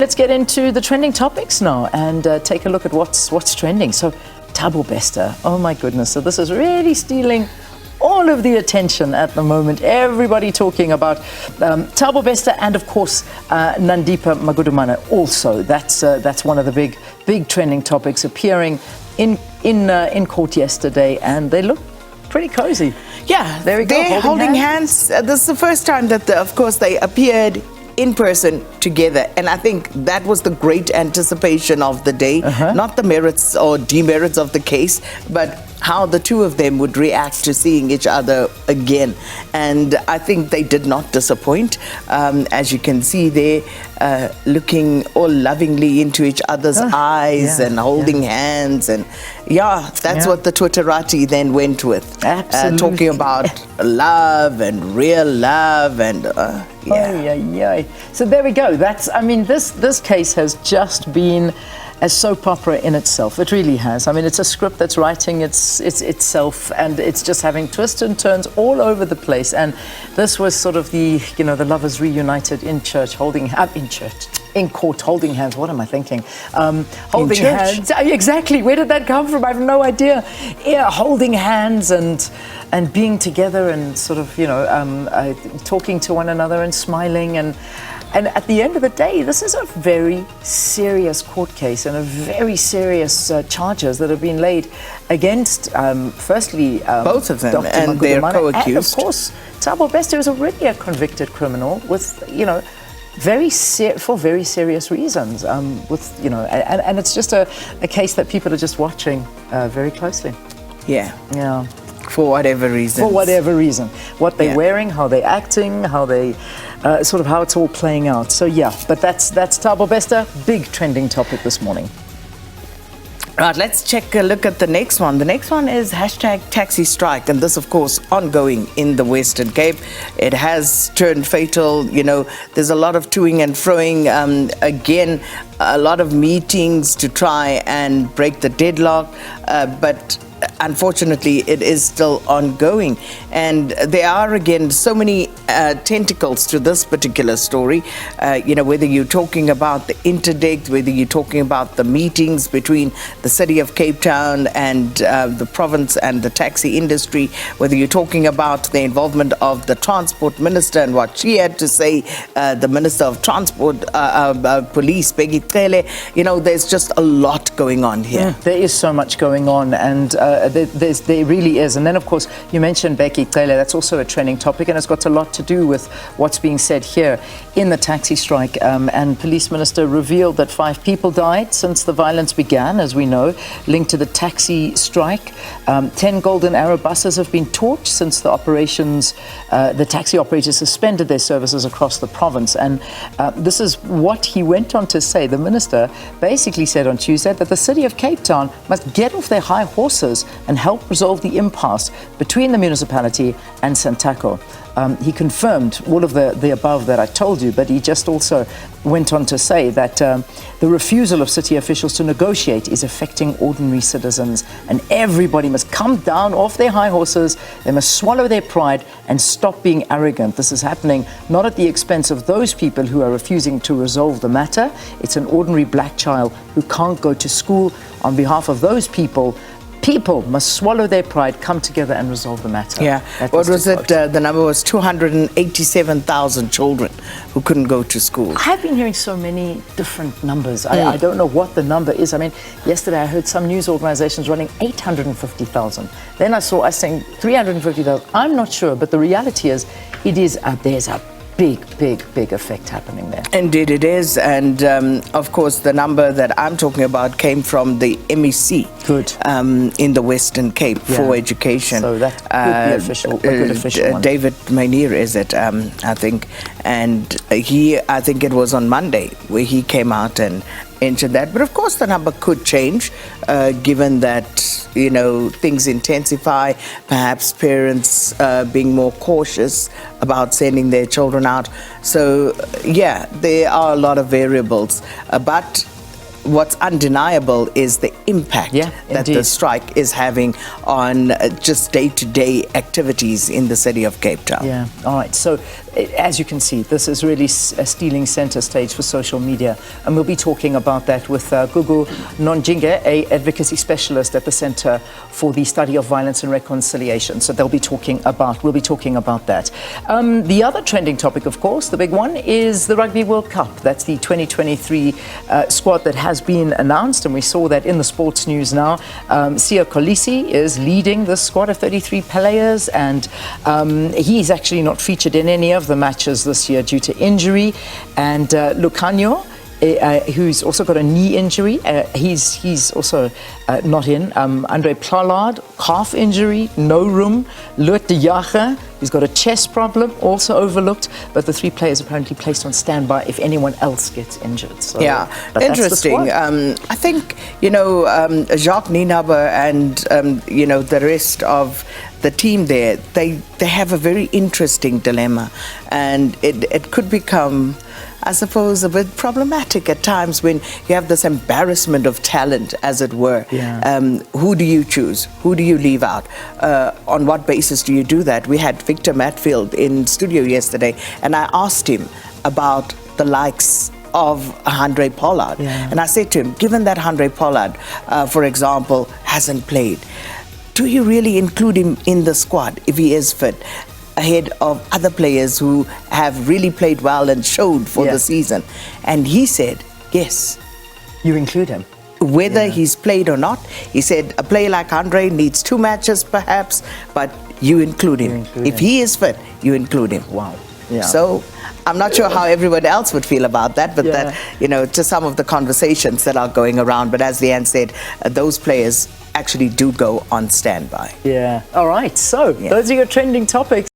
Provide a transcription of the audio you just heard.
Let's get into the trending topics now and take a look at what's trending. So, Thabo Bester, oh my goodness. So this is really stealing all of the attention at the moment. Everybody talking about Thabo Bester and, of course, Nandipa Magudumana also. That's one of the big trending topics appearing in court yesterday, and they look pretty cozy. Yeah, there we go. They're holding hands. This is the first time that, of course, they appeared in person together, and I think that was the great anticipation of the day. Not the merits or demerits of the case, but how the two of them would react to seeing each other again. And I think they did not disappoint. As you can see there, looking all lovingly into each other's eyes and holding hands. And that's what the Twitterati then went with. Absolutely. Talking about love and real love and So there we go. This case has just been a soap opera in itself. It really has. I mean, it's a script that's writing itself, and it's just having twists and turns all over the place. And this was sort of the lovers reunited in court, holding hands. What am I thinking? Holding hands. Exactly. Where did that come from? I have no idea. Yeah, holding hands and being together and sort of talking to one another and smiling and at the end of the day, this is a very serious court case and a very serious charges that have been laid against, firstly, both of them, Dr. and they're co-accused. And of course, Thabo Bester is already a convicted criminal with, for very serious reasons. And it's just a case that people are just watching very closely. Yeah. Yeah. For whatever reason. What they're wearing, how they're acting, how they, how it's all playing out. So but that's Thabo Bester, big trending topic this morning. Right, let's take a look at the next one. The next one is #taxi strike, and this, of course, ongoing in the Western Cape. It has turned fatal. There's a lot of toing and froing. Again, a lot of meetings to try and break the deadlock, but unfortunately, it is still ongoing. And there are, again, so many tentacles to this particular story. Whether you're talking about the interdict, whether you're talking about the meetings between the city of Cape Town and the province and the taxi industry, whether you're talking about the involvement of the transport minister and what she had to say, the minister of transport, police, Peggy Cele, there's just a lot going on here. Yeah, there is so much going on, and there really is. And then, of course, you mentioned Becky Cele. That's also a trending topic, and it's got a lot to do with what's being said here in the taxi strike. And Police Minister revealed that 5 people died since the violence began, as we know, linked to the taxi strike. 10 Golden Arrow buses have been torched since the taxi operators suspended their services across the province. And this is what he went on to say. The minister basically said on Tuesday that the city of Cape Town must get off their high horses and help resolve the impasse between the municipality and Santaco. He confirmed all of the above that I told you, but he just also went on to say that the refusal of city officials to negotiate is affecting ordinary citizens, and everybody must come down off their high horses. They must swallow their pride and stop being arrogant. This is happening not at the expense of those people who are refusing to resolve the matter. It's an ordinary black child who can't go to school. On behalf of those people must swallow their pride, come together and resolve the matter. Yeah. What was it? The number was 287,000 children who couldn't go to school. I've been hearing so many different numbers. I don't know what the number is. I mean, yesterday I heard some news organizations running 850,000. Then I saw us saying 350,000. I'm not sure, but the reality is, there's a big effect happening there. Indeed it is, and of course the number that I'm talking about came from the MEC. Good. In the Western Cape for education. So that could be a good official one. David Mainir is it, I think, and I think it was on Monday where he came out and mentioned that. But of course the number could change, given that things intensify, perhaps parents being more cautious about sending their children out. So there are a lot of variables, but what's undeniable is the impact that the strike is having on just day-to-day activities in the city of Cape Town. Yeah, all right. So as you can see, this is really stealing center stage for social media. And we'll be talking about that with Gugu Nonjinge, a advocacy specialist at the Center for the Study of Violence and Reconciliation. So we'll be talking about that. The other trending topic, of course, the big one, is the Rugby World Cup. That's the 2023 squad that has been announced, and we saw that in the sports news now. Siya Kolisi is leading the squad of 33 players, and he's actually not featured in any of the matches this year due to injury. And Lucanio, who's also got a knee injury, he's also not in. Andre Plallard, calf injury, no room. Loet de Jager, he's got a chest problem, also overlooked. But the 3 players apparently placed on standby if anyone else gets injured. So, yeah, interesting. I think, Jacques Nienaber and, the rest of the team there, they have a very interesting dilemma. And it could become, I suppose, a bit problematic at times when you have this embarrassment of talent, as it were. Yeah. Who do you choose? Who do you leave out? On what basis do you do that? We had Victor Matfield in studio yesterday, and I asked him about the likes of Andre Pollard. Yeah. And I said to him, given that Andre Pollard, for example, hasn't played, do you really include him in the squad if he is fit, ahead of other players who have really played well and showed for the season? And he said, yes. You include him? Whether he's played or not, he said a player like Andre needs 2 matches perhaps, but you include him. If he is fit, you include him. Wow. Yeah. So I'm not sure how everyone else would feel about that, but that, to some of the conversations that are going around. But as Leanne said, those players actually do go on standby. Yeah. All right. So those are your trending topics.